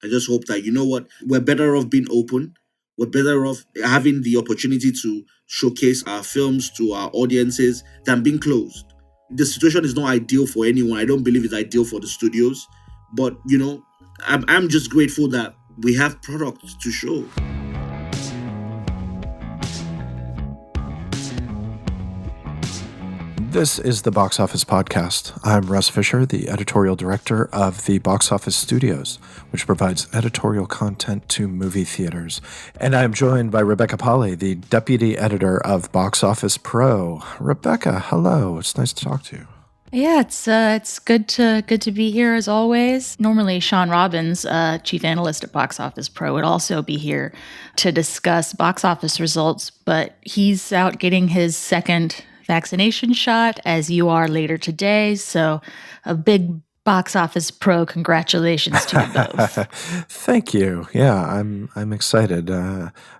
I just hope that, you know what, we're better off being open. We're better off having the opportunity to showcase our films to our audiences than being closed. The situation is not ideal for anyone. I don't believe it's ideal for the studios. But, I'm just grateful that we have products to show. This is the Box Office Podcast. I'm Russ Fisher, the editorial director of the Box Office Studios, which provides editorial content to movie theaters. And I'm joined by Rebecca Polly, the deputy editor of Box Office Pro. Rebecca, hello. It's nice to talk to you. Yeah, it's good to be here as always. Normally, Sean Robbins, chief analyst at Box Office Pro, would also be here to discuss box office results, but he's out getting his second vaccination shot, as you are later today. So, a big Box Office Pro congratulations to you both. Thank you. Yeah, I'm excited.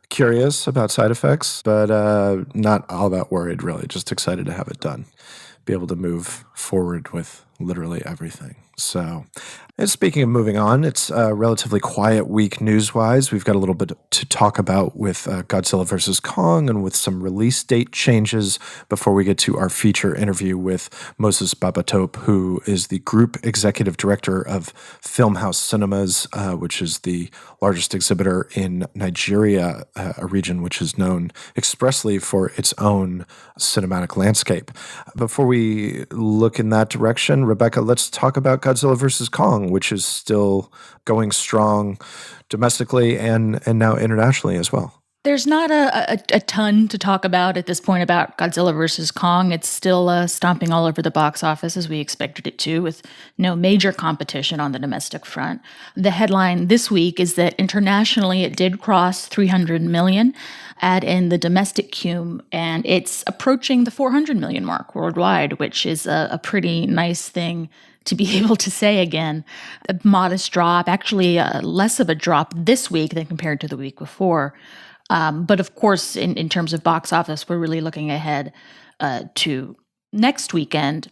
Curious about side effects, but not all that worried. Really, just excited to have it done. Be able to move forward with literally everything. So, and speaking of moving on, it's a relatively quiet week news-wise. We've got a little bit to talk about with Godzilla vs. Kong and with some release date changes before we get to our feature interview with Moses Babatope, who is the Group Executive Director of Filmhouse Cinemas, which is the largest exhibitor in Nigeria, a region which is known expressly for its own cinematic landscape. Before we look in that direction, Rebecca, let's talk about Godzilla vs. Kong, which is still going strong domestically and now internationally as well. There's not a ton to talk about at this point about Godzilla vs. Kong. It's still stomping all over the box office as we expected it to, with no major competition on the domestic front. The headline this week is that internationally it did cross 300 million, add in the domestic cume, and it's approaching the 400 million mark worldwide, which is a pretty nice thing to be able to say again. A modest drop, actually less of a drop this week than compared to the week before. But of course, in terms of box office, we're really looking ahead to next weekend,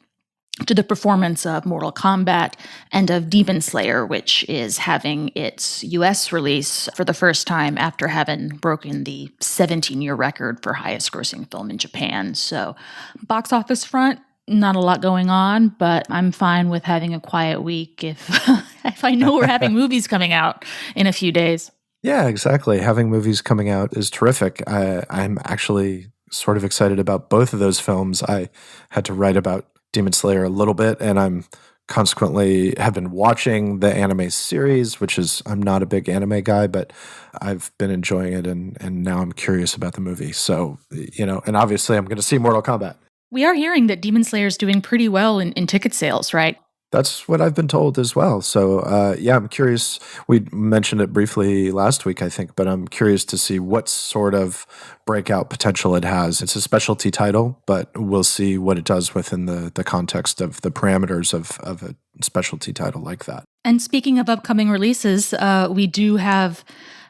to the performance of Mortal Kombat and of Demon Slayer, which is having its U.S. release for the first time after having broken the 17-year record for highest grossing film in Japan. So box office front, not a lot going on, but I'm fine with having a quiet week if I know we're having movies coming out in a few days. Yeah, exactly. Having movies coming out is terrific. I'm actually sort of excited about both of those films. I had to write about Demon Slayer a little bit, and I'm consequently have been watching the anime series, which is, I'm not a big anime guy, but I've been enjoying it, and now I'm curious about the movie. So, and obviously I'm going to see Mortal Kombat. We are hearing that Demon Slayer is doing pretty well in ticket sales, right? That's what I've been told as well. So, I'm curious. We mentioned it briefly last week, I think, but I'm curious to see what sort of breakout potential it has. It's a specialty title, but we'll see what it does within the context of the parameters of a specialty title like that. And speaking of upcoming releases, we do have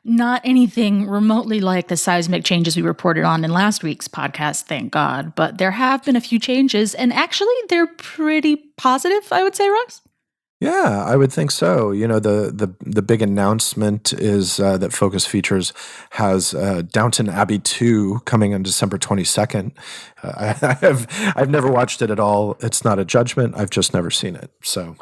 not anything remotely like the seismic changes we reported on in last week's podcast, thank God. But there have been a few changes, and actually they're pretty positive, I would say, Ross. Yeah, I would think so. The big announcement is that Focus Features has Downton Abbey 2 coming on December 22nd. I've never watched it at all. It's not a judgment. I've just never seen it. So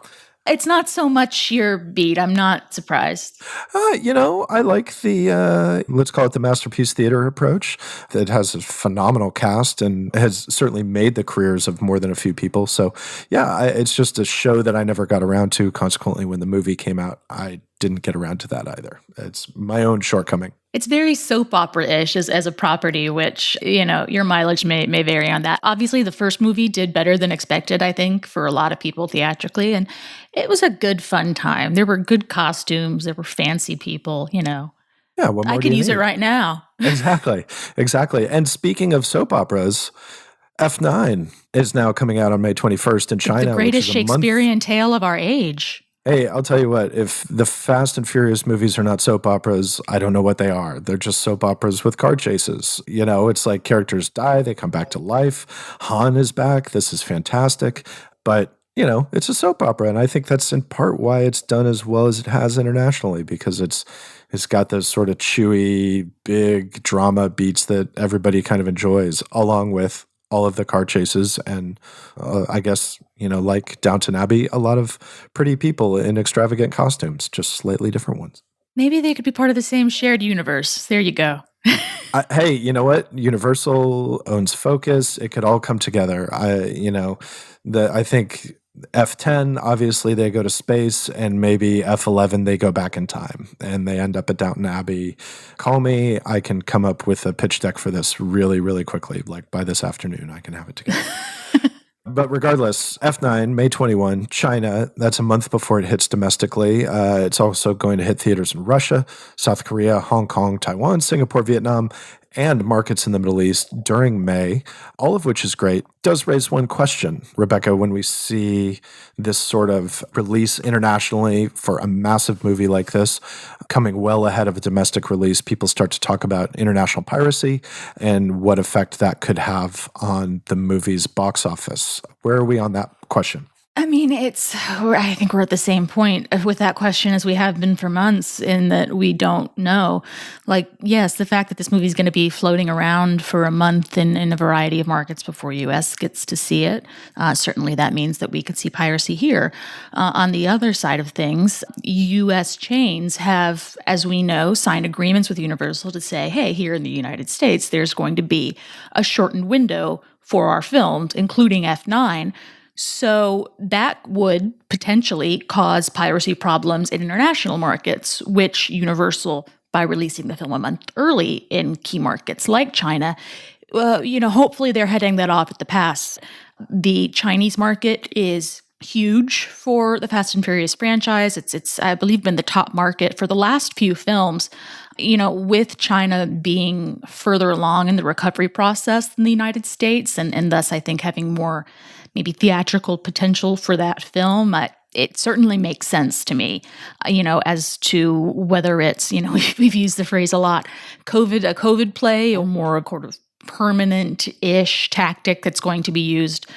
it's not so much your beat. I'm not surprised. I like the, let's call it the Masterpiece Theater approach. It has a phenomenal cast and has certainly made the careers of more than a few people. So, yeah, it's just a show that I never got around to. Consequently, when the movie came out, I didn't get around to that either. It's my own shortcoming. It's very soap opera-ish as a property, which, your mileage may vary on that. Obviously, the first movie did better than expected, I think, for a lot of people theatrically. And it was a good, fun time. There were good costumes. There were fancy people, Yeah, what more I do could you use need? it right now. Exactly. And speaking of soap operas, F9 is now coming out on May 21st in China. The greatest Shakespearean tale of our age. Hey, I'll tell you what, if the Fast and Furious movies are not soap operas, I don't know what they are. They're just soap operas with car chases. It's like characters die, they come back to life. Han is back. This is fantastic. But it's a soap opera, and I think that's in part why it's done as well as it has internationally, because it's got those sort of chewy, big drama beats that everybody kind of enjoys, along with all of the car chases and I guess, like Downton Abbey, a lot of pretty people in extravagant costumes, just slightly different ones. Maybe they could be part of the same shared universe. There you go. Hey, you know what? Universal owns Focus. It could all come together. I think F10, obviously they go to space, and maybe F11, they go back in time and they end up at Downton Abbey. Call me. I can come up with a pitch deck for this really, really quickly. Like by this afternoon, I can have it together. But regardless, F9, May 21, China, that's a month before it hits domestically. It's also going to hit theaters in Russia, South Korea, Hong Kong, Taiwan, Singapore, Vietnam, and markets in the Middle East during May, all of which is great. Does raise one question, Rebecca, when we see this sort of release internationally for a massive movie like this, coming well ahead of a domestic release, people start to talk about international piracy and what effect that could have on the movie's box office. Where are we on that question? I mean, I think we're at the same point with that question as we have been for months, in that we don't know. Like, yes, the fact that this movie is going to be floating around for a month in a variety of markets before U.S. gets to see it, certainly that means that we could see piracy here. On the other side of things, U.S. chains have, as we know, signed agreements with Universal to say, hey, here in the United States, there's going to be a shortened window for our films, including F9. So that would potentially cause piracy problems in international markets, which Universal, by releasing the film a month early in key markets like China, hopefully they're heading that off at the pass. The Chinese market is huge for the Fast and Furious franchise. It's I believe been the top market for the last few films. With China being further along in the recovery process than the United States, and thus I think having more maybe theatrical potential for that film, it certainly makes sense to me, as to whether it's, we've used the phrase a lot, a COVID play, or more a sort of permanent-ish tactic that's going to be used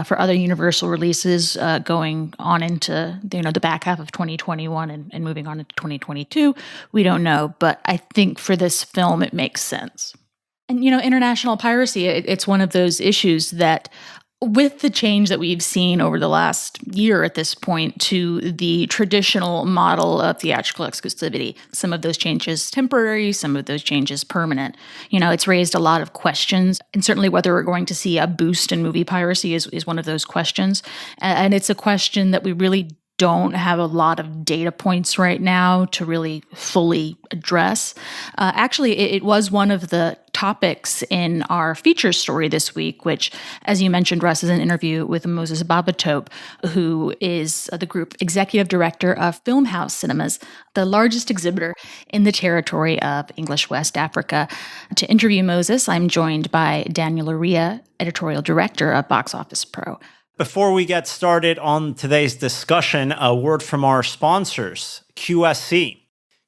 for other Universal releases going on into the back half of 2021 and moving on into 2022. We don't know, but I think for this film it makes sense. And international piracy, it's one of those issues that, with the change that we've seen over the last year at this point to the traditional model of theatrical exclusivity, some of those changes temporary, some of those changes permanent, it's raised a lot of questions. And certainly whether we're going to see a boost in movie piracy is one of those questions. And it's a question that we really don't have a lot of data points right now to really fully address. Actually, it was one of the topics in our feature story this week, which, as you mentioned, Russ, is an interview with Moses Babatope, who is the group executive director of Filmhouse Cinemas, the largest exhibitor in the territory of English West Africa. To interview Moses, I'm joined by Daniel Uria, editorial director of Box Office Pro. Before we get started on today's discussion, a word from our sponsors, QSC.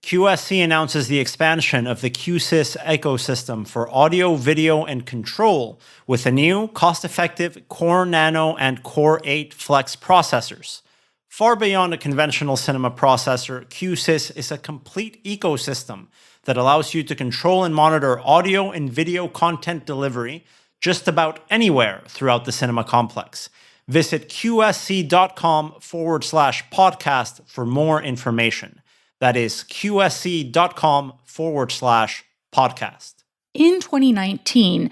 QSC announces the expansion of the QSys ecosystem for audio, video, and control with the new, cost-effective Core Nano and Core 8 Flex processors. Far beyond a conventional cinema processor, QSys is a complete ecosystem that allows you to control and monitor audio and video content delivery just about anywhere throughout the cinema complex. Visit qsc.com/podcast for more information. That is qsc.com/podcast. In 2019,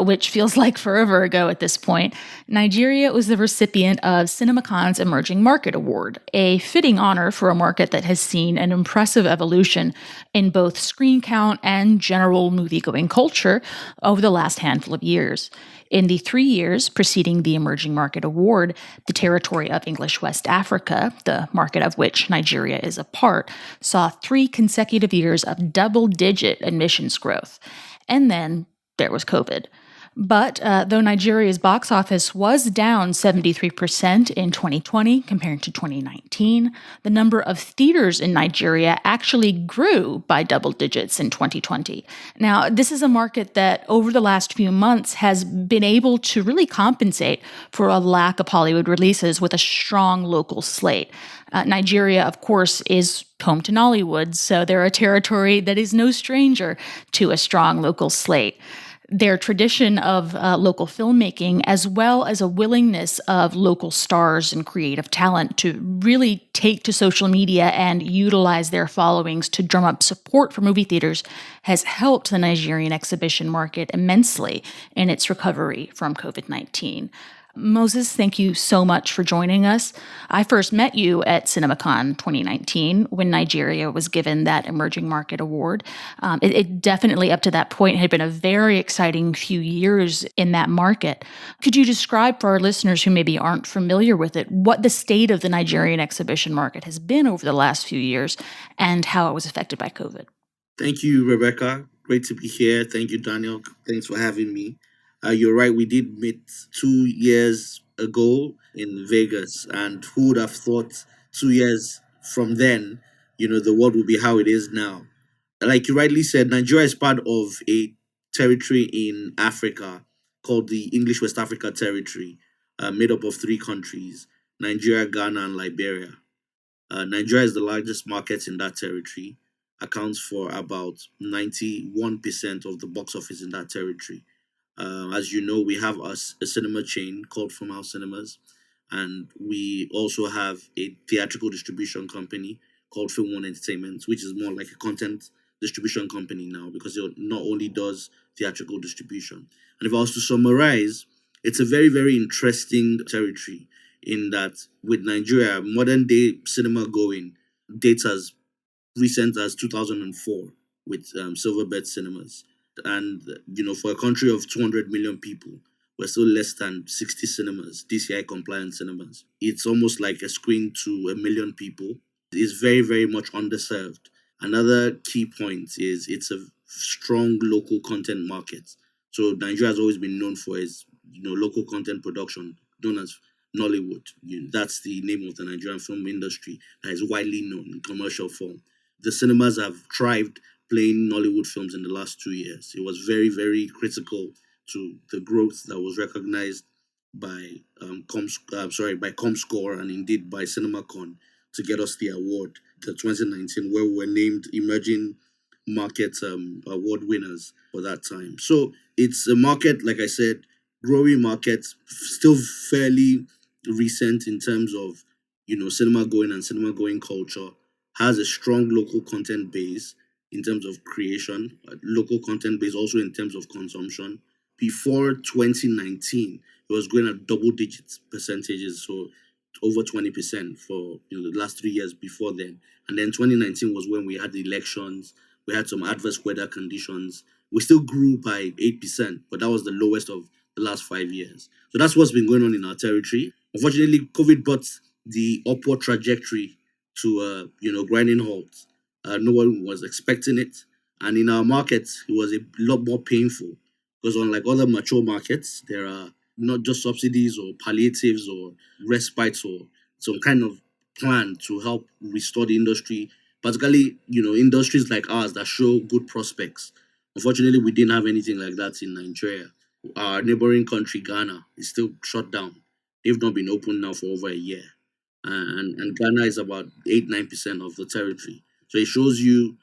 which feels like forever ago at this point, Nigeria was the recipient of CinemaCon's Emerging Market Award, a fitting honor for a market that has seen an impressive evolution in both screen count and general movie-going culture over the last handful of years. In the 3 years preceding the Emerging Market Award, the territory of English West Africa, the market of which Nigeria is a part, saw 3 consecutive years of double-digit admissions growth. And then there was COVID. But though Nigeria's box office was down 73% in 2020 compared to 2019, the number of theaters in Nigeria actually grew by double digits in 2020. Now, this is a market that over the last few months has been able to really compensate for a lack of Hollywood releases with a strong local slate. Nigeria, of course, is home to Nollywood, so they're a territory that is no stranger to a strong local slate. Their tradition of local filmmaking, as well as a willingness of local stars and creative talent to really take to social media and utilize their followings to drum up support for movie theaters, has helped the Nigerian exhibition market immensely in its recovery from COVID-19. Moses, thank you so much for joining us. I first met you at CinemaCon 2019 when Nigeria was given that Emerging Market Award. It definitely, up to that point, had been a very exciting few years in that market. Could you describe for our listeners who maybe aren't familiar with it what the state of the Nigerian exhibition market has been over the last few years and how it was affected by COVID? Thank you, Rebecca. Great to be here. Thank you, Daniel. Thanks for having me. You're right, we did meet 2 years ago in Vegas, and who would have thought 2 years from then, the world would be how it is now. Like you rightly said, Nigeria is part of a territory in Africa called the English West Africa Territory, made up of three countries: Nigeria, Ghana, and Liberia. Nigeria is the largest market in that territory, accounts for about 91% of the box office in that territory. As you know, we have a cinema chain called From House Cinemas, and we also have a theatrical distribution company called Film One Entertainment, which is more like a content distribution company now because it not only does theatrical distribution. And if I was to summarize, it's a very, very interesting territory in that with Nigeria, modern day cinema going dates as recent as 2004 with Silverbed Cinemas. And, for a country of 200 million people, we're still less than 60 cinemas, DCI compliant cinemas. It's almost like a screen to a million people. It's very, very much underserved. Another key point is it's a strong local content market. So Nigeria has always been known for its, local content production, known as Nollywood. That's the name of the Nigerian film industry that is widely known in commercial form. The cinemas have thrived playing Nollywood films in the last 2 years. It was very, very critical to the growth that was recognized by by Comscore and indeed by CinemaCon to get us the award, the 2019, where we were named Emerging Market Award winners for that time. So it's a market, like I said, growing market, still fairly recent in terms of cinema going and cinema going culture, has a strong local content base in terms of creation, local content base also in terms of consumption. Before 2019, it was growing at double digit percentages, so over 20% for the last 3 years before then. And then 2019 was when we had the elections, we had some adverse weather conditions. We still grew by 8%, but that was the lowest of the last 5 years. So that's what's been going on in our territory. Unfortunately, COVID brought the upward trajectory to grinding halt. No one was expecting it. And in our markets, it was a lot more painful because unlike other mature markets, there are not just subsidies or palliatives or respites or some kind of plan to help restore the industry, particularly, industries like ours that show good prospects. Unfortunately, we didn't have anything like that in Nigeria. Our neighboring country, Ghana, is still shut down. They've not been open now for over a year. And Ghana is about 8-9% of the territory. So it shows you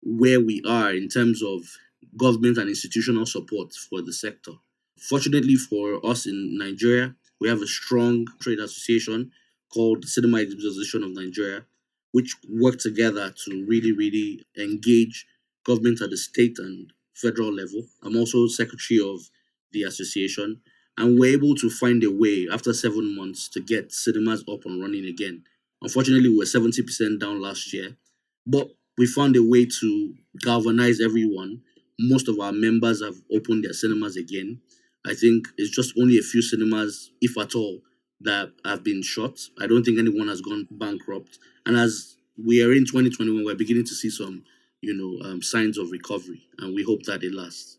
where we are in terms of government and institutional support for the sector. Fortunately for us in Nigeria, we have a strong trade association called the Cinema Exhibitors Association of Nigeria, which work together to really, really engage government at the state and federal level. I'm also secretary of the association, and we're able to find a way after 7 months to get cinemas up and running again. Unfortunately, we were 70% down last year, but we found a way to galvanize everyone. Most of our members have opened their cinemas again. I think it's just only a few cinemas, if at all, that have been shut. I don't think anyone has gone bankrupt. And as we are in 2021, we're beginning to see some, signs of recovery, and we hope that it lasts.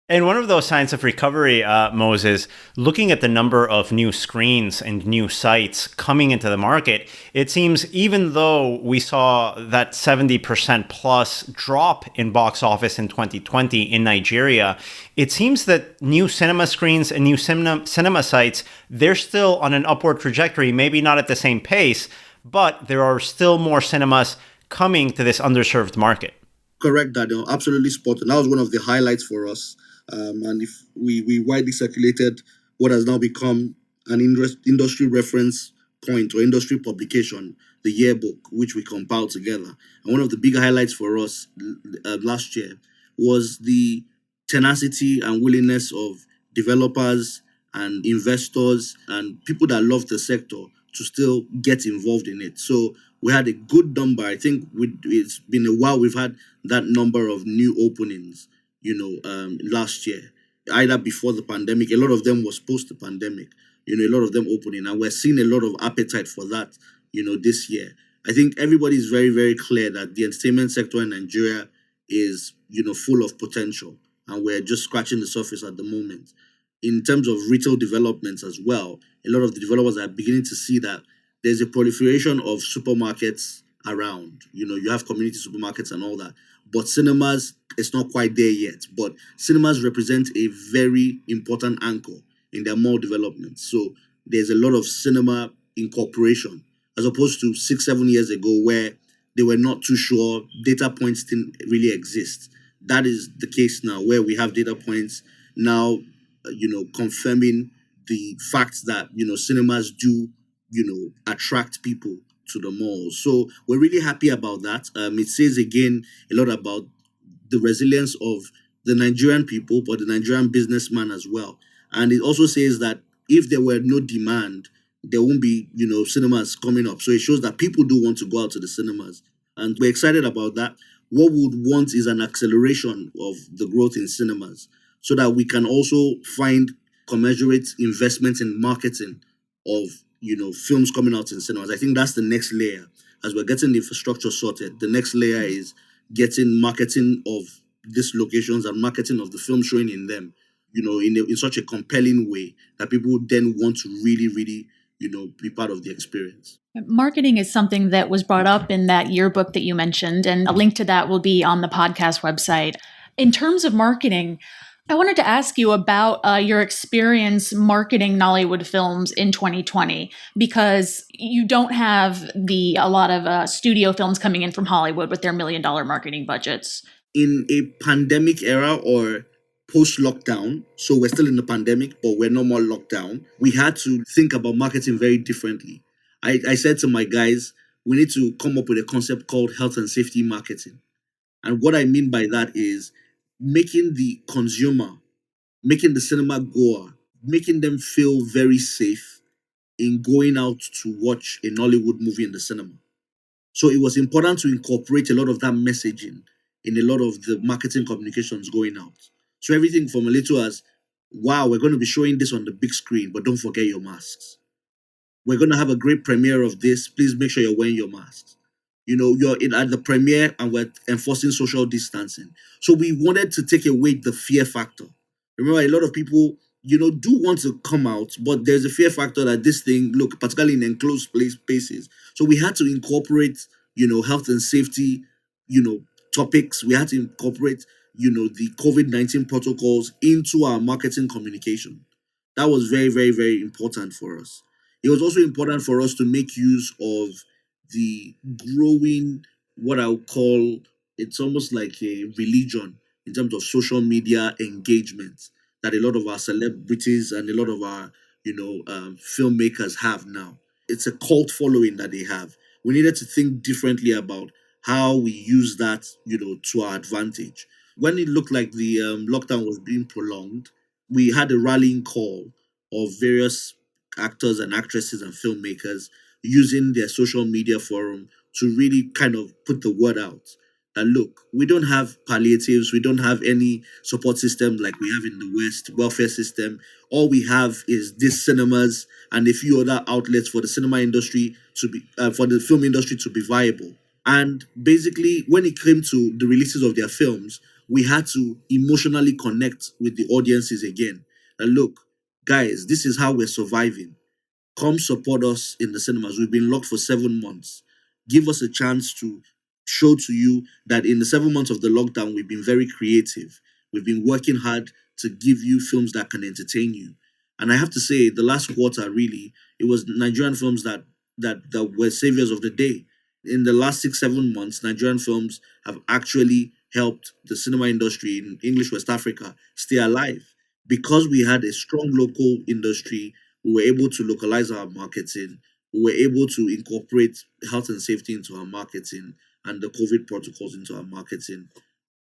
And one of those signs of recovery, Moses, looking at the number of new screens and new sites coming into the market, it seems even though we saw that 70% plus drop in box office in 2020 in Nigeria, it seems that new cinema screens and new cinema sites, they're still on an upward trajectory, maybe not at the same pace, but there are still more cinemas coming to this underserved market. Correct, Daniel. Absolutely spot on. That was one of the highlights for us. And if we widely circulated what has now become an industry reference point or industry publication, the yearbook, which we compiled together. And one of the big highlights for us last year was the tenacity and willingness of developers and investors and people that love the sector to still get involved in it. So we had a good number. I think it's been a while we've had that number of new openings, last year, either before the pandemic. A lot of them was post the pandemic, a lot of them opening. And we're seeing a lot of appetite for that, this year. I think everybody is very, very clear that the entertainment sector in Nigeria is, full of potential. And we're just scratching the surface at the moment. In terms of retail developments as well, a lot of the developers are beginning to see that there's a proliferation of supermarkets around. You have community supermarkets and all that. But cinemas, it's not quite there yet. But cinemas represent a very important anchor in their mall development. So there's a lot of cinema incorporation, as opposed to 6-7 years ago where they were not too sure, data points didn't really exist. That is the case now, where we have data points now, confirming the fact that, cinemas do, attract people to the malls. So we're really happy about that. It says again a lot about the resilience of the Nigerian people, but the Nigerian businessman as well. And it also says that if there were no demand, there won't be, cinemas coming up. So it shows that people do want to go out to the cinemas. And we're excited about that. What we would want is an acceleration of the growth in cinemas so that we can also find commensurate investments in marketing of, films coming out in cinemas. I think that's the next layer. As we're getting the infrastructure sorted, the next layer is getting marketing of these locations and marketing of the film showing in them, in such a compelling way that people would then want to really, really, be part of the experience. Marketing is something that was brought up in that yearbook that you mentioned, and a link to that will be on the podcast website. In terms of marketing, I wanted to ask you about your experience marketing Nollywood films in 2020, because you don't have a lot of studio films coming in from Hollywood with their $1 million marketing budgets. In a pandemic era or post-lockdown, so we're still in the pandemic, but we're no more locked down, we had to think about marketing very differently. I said to my guys, we need to come up with a concept called health and safety marketing. And what I mean by that is making the consumer, making the cinema goer, making them feel very safe in going out to watch a Nollywood movie in the cinema. So it was important to incorporate a lot of that messaging in a lot of the marketing communications going out. So everything from a little as, wow, we're going to be showing this on the big screen, but don't forget your masks. We're going to have a great premiere of this. Please make sure you're wearing your masks. You're at the premiere and we're enforcing social distancing. So we wanted to take away the fear factor. Remember, a lot of people, do want to come out, but there's a fear factor that this thing, look, particularly in enclosed spaces. So we had to incorporate, health and safety, topics. We had to incorporate, the COVID-19 protocols into our marketing communication. That was very, very, very important for us. It was also important for us to make use of the growing, what I would call, it's almost like a religion in terms of social media engagement that a lot of our celebrities and a lot of our, filmmakers have now. It's a cult following that they have. We needed to think differently about how we use that, to our advantage. When it looked like the lockdown was being prolonged, we had a rallying call of various actors and actresses and filmmakers using their social media forum to really kind of put the word out that, look, we don't have palliatives, we don't have any support system like we have in the West, welfare system. All we have is these cinemas and a few other outlets for the cinema industry to be, for the film industry to be viable. And basically, when it came to the releases of their films, we had to emotionally connect with the audiences again. And look, guys, this is how we're surviving. Come support us in the cinemas. We've been locked for 7 months. Give us a chance to show to you that in the 7 months of the lockdown, we've been very creative. We've been working hard to give you films that can entertain you. And I have to say, the last quarter, really, it was Nigerian films that were saviors of the day. In the last 6, 7 months, Nigerian films have actually helped the cinema industry in English West Africa stay alive. Because we had a strong local industry, we were able to localize our marketing. We were able to incorporate health and safety into our marketing and the COVID protocols into our marketing.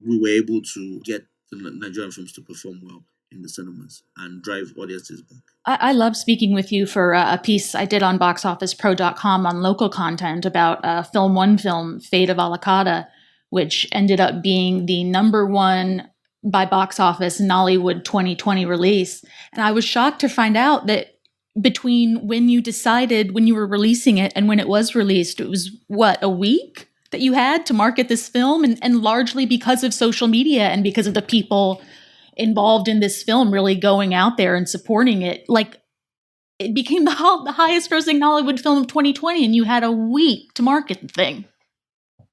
We were able to get the Nigerian films to perform well in the cinemas and drive audiences back. I love speaking with you for a piece I did on boxofficepro.com on local content about one film, Fate of Alakada, which ended up being the #1 by box office Nollywood 2020 release. And I was shocked to find out that between when you decided when you were releasing it and when it was released, it was a week that you had to market this film, and largely because of social media and because of the people involved in this film really going out there and supporting it. Like, it became the highest grossing Nollywood film of 2020, and you had a week to market the thing.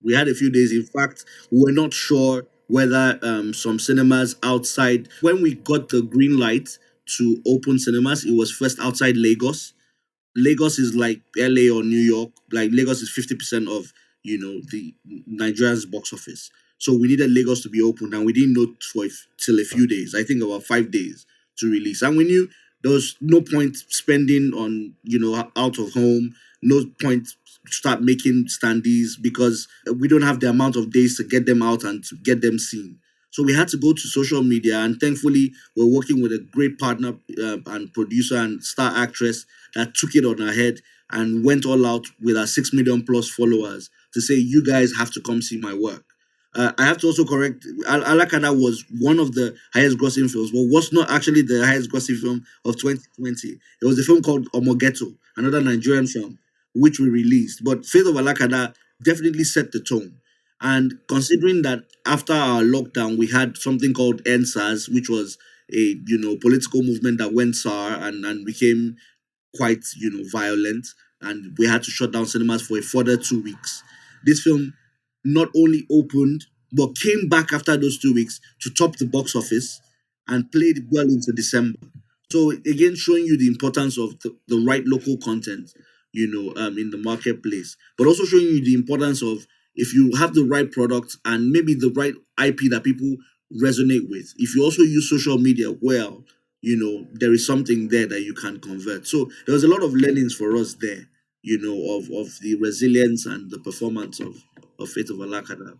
We had a few days. In fact, we were not sure whether some cinemas outside, when we got the green light to open cinemas, it was first outside Lagos. Lagos is like LA or New York. Like, Lagos is 50% of, the Nigeria's box office. So we needed Lagos to be open, and we didn't know till a few days. I think about 5 days to release. And we knew there was no point spending on, out of home, no point start making standees, because we don't have the amount of days to get them out and to get them seen. So we had to go to social media, and thankfully we're working with a great partner and producer and star actress that took it on her head and went all out with our 6 million plus followers to say, you guys have to come see my work. I have to also correct, Alakada was one of the highest grossing films, but was not actually the highest grossing film of 2020. It was a film called Omogeto, another Nigerian film, which we released. But Fate of Alakada definitely set the tone. And considering that after our lockdown, we had something called NSAS, which was a political movement that went sour and became quite violent, and we had to shut down cinemas for a further 2 weeks. This film not only opened, but came back after those 2 weeks to top the box office and played well into December. So again, showing you the importance of the right local content, in the marketplace, but also showing you the importance of, if you have the right product and maybe the right IP that people resonate with, if you also use social media well, there is something there that you can convert. So there was a lot of learnings for us there, of the resilience and the performance of Fate of Alakada.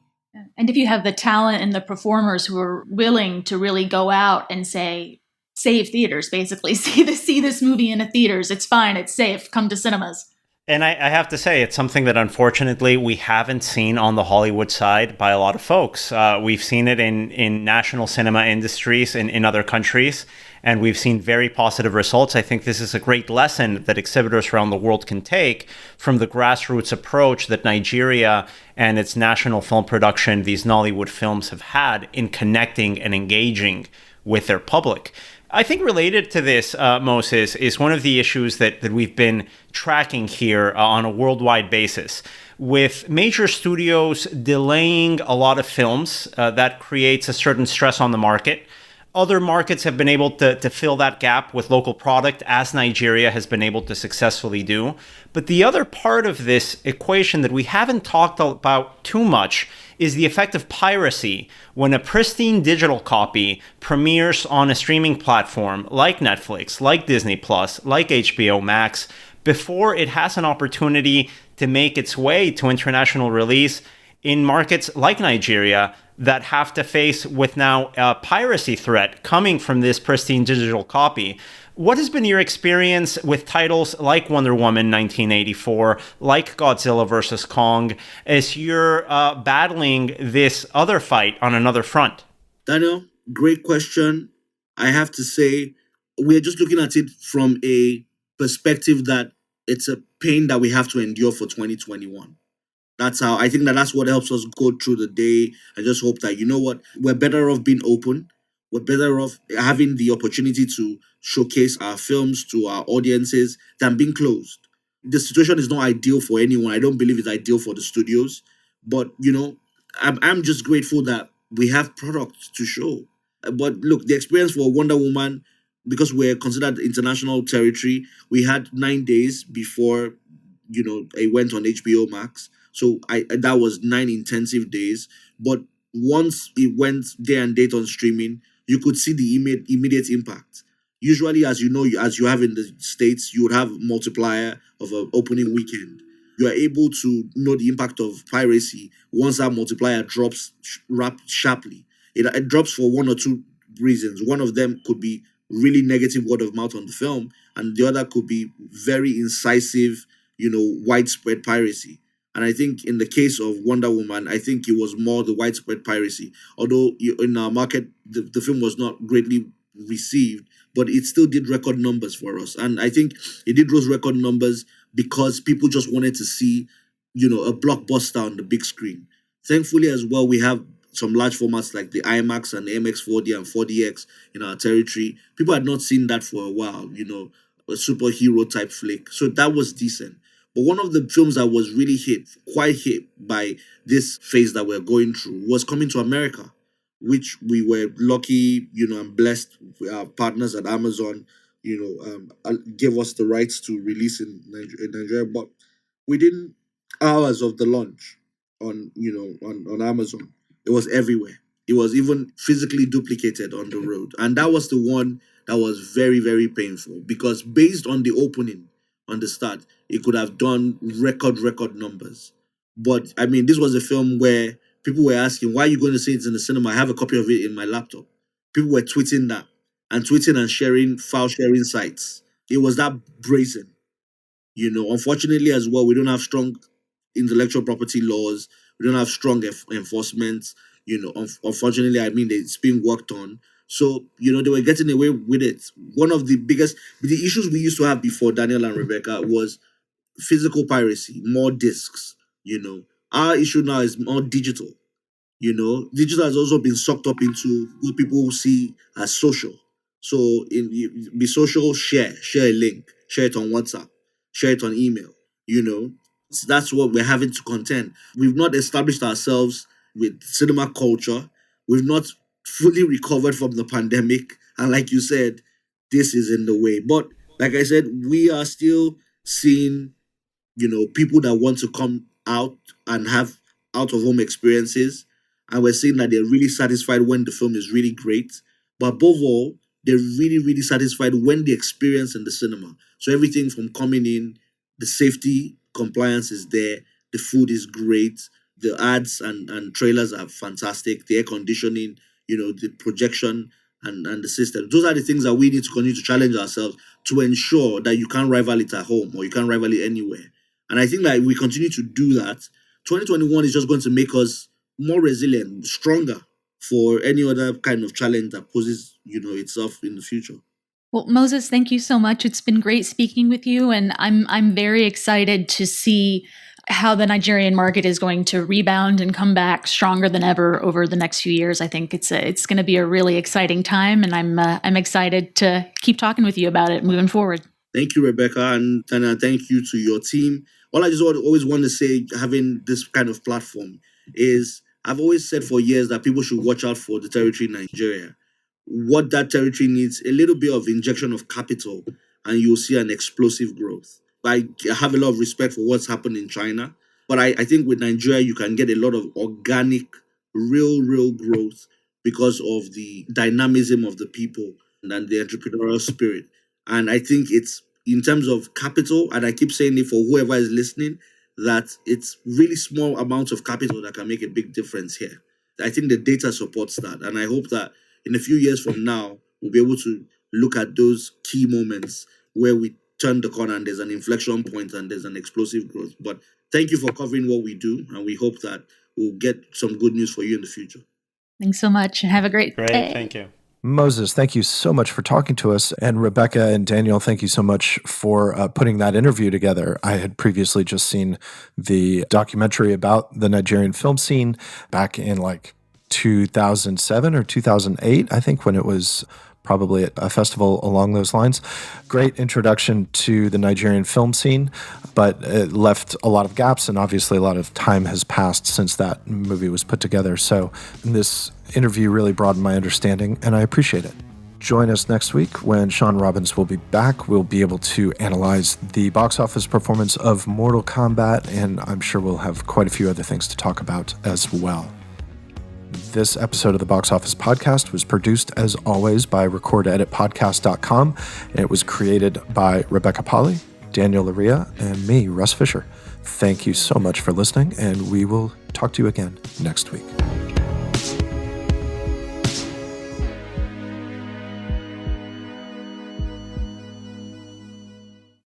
And if you have the talent and the performers who are willing to really go out and say, save theaters, basically, see this movie in the theaters, it's fine, it's safe, come to cinemas. And I have to say, it's something that unfortunately we haven't seen on the Hollywood side by a lot of folks. We've seen it in national cinema industries in other countries, and we've seen very positive results. I think this is a great lesson that exhibitors around the world can take from the grassroots approach that Nigeria and its national film production, these Nollywood films, have had in connecting and engaging with their public. I think related to this, Moses, is one of the issues that we've been tracking here on a worldwide basis. With major studios delaying a lot of films, that creates a certain stress on the market. Other markets have been able to fill that gap with local product, as Nigeria has been able to successfully do. But the other part of this equation that we haven't talked about too much is the effect of piracy. When a pristine digital copy premieres on a streaming platform like Netflix, like Disney Plus, like HBO Max, before it has an opportunity to make its way to international release in markets like Nigeria that have to face with now a piracy threat coming from this pristine digital copy. What has been your experience with titles like Wonder Woman 1984, like Godzilla vs. Kong, as you're battling this other fight on another front? Daniel, great question. I have to say, we're just looking at it from a perspective that it's a pain that we have to endure for 2021. I think that's what helps us go through the day. I just hope that, you know what, we're better off being open. We're better off having the opportunity to showcase our films to our audiences than being closed. The situation is not ideal for anyone. I don't believe it's ideal for the studios. But, I'm just grateful that we have products to show. But look, the experience for Wonder Woman, because we're considered international territory, we had 9 days before, it went on HBO Max. So that was 9 intensive days. But once it went day and date on streaming, you could see the immediate impact. Usually, as you know, as you have in the States, you would have multiplier of an opening weekend. You are able to know the impact of piracy once that multiplier drops sharply. It drops for one or two reasons. One of them could be really negative word of mouth on the film, and the other could be very incisive, widespread piracy. And I think in the case of Wonder Woman, I think it was more the widespread piracy. Although in our market, the film was not greatly received, but it still did record numbers for us. And I think it did those record numbers because people just wanted to see, a blockbuster on the big screen. Thankfully, as well, we have some large formats like the IMAX and the MX4D and 4DX in our territory. People had not seen that for a while, a superhero type flick. So that was decent. But one of the films that was really quite hit by this phase that we're going through was Coming to America, which we were lucky, and blessed. Our partners at Amazon, gave us the rights to release in Nigeria. But within hours of the launch on Amazon, it was everywhere. It was even physically duplicated on the road. And that was the one that was very, very painful because based on the opening on the start, it could have done record numbers. But I mean, this was a film where people were asking, why are you going to see it in the cinema? I have a copy of it in my laptop. People were tweeting that and sharing file sharing sites. It was that brazen. Unfortunately as well, we don't have strong intellectual property laws. We don't have strong enforcement. Unfortunately, I mean, it's being worked on. So, they were getting away with it. One of the issues we used to have before, Daniel and Rebecca, was physical piracy, more discs. Our issue now is more digital. Digital has also been sucked up into what people see as social. So, be social, share a link, share it on WhatsApp, share it on email. So that's what we're having to contend. We've not established ourselves with cinema culture. We've not fully recovered from the pandemic. And like you said, this is in the way. But like I said, we are still seeing, people that want to come out and have out of home experiences. And we're seeing that they're really satisfied when the film is really great. But above all, they're really, really satisfied when they experience in the cinema. So everything from coming in, the safety compliance is there, the food is great, the ads and trailers are fantastic, the air conditioning, the projection and the system. Those are the things that we need to continue to challenge ourselves to ensure that you can't rival it at home or you can't rival it anywhere. And I think that if we continue to do that, 2021 is just going to make us more resilient, stronger for any other kind of challenge that poses, itself in the future. Well, Moses, thank you so much. It's been great speaking with you, and I'm very excited to see how the Nigerian market is going to rebound and come back stronger than ever over the next few years. I think it's going to be a really exciting time, and I'm excited to keep talking with you about it moving forward. Thank you, Rebecca, and thank you to your team. All I just always want to say, having this kind of platform, is I've always said for years that people should watch out for the territory in Nigeria. What that territory needs, a little bit of injection of capital, and you'll see an explosive growth. I have a lot of respect for what's happened in China, but I think with Nigeria, you can get a lot of organic, real growth because of the dynamism of the people and the entrepreneurial spirit. And I think it's in terms of capital, and I keep saying it for whoever is listening, that it's really small amounts of capital that can make a big difference here. I think the data supports that, and I hope that in a few years from now, we'll be able to look at those key moments where we turn the corner and there's an inflection point and there's an explosive growth. But thank you for covering what we do, and we hope that we'll get some good news for you in the future. Thanks so much, and have a great day. Thank you. Moses, thank you so much for talking to us. And Rebecca and Daniel, thank you so much for putting that interview together. I had previously just seen the documentary about the Nigerian film scene back in like 2007 or 2008, I think, when it was probably at a festival along those lines. Great introduction to the Nigerian film scene, but it left a lot of gaps, and obviously a lot of time has passed since that movie was put together. So this interview really broadened my understanding, and I appreciate it. Join us next week when Sean Robbins will be back. We'll be able to analyze the box office performance of Mortal Kombat, and I'm sure we'll have quite a few other things to talk about as well. This episode of the Box Office Podcast was produced, as always, by recordeditpodcast.com, and it was created by Rebecca Polly, Daniel Laria, and me, Russ Fisher. Thank you so much for listening, and we will talk to you again next week.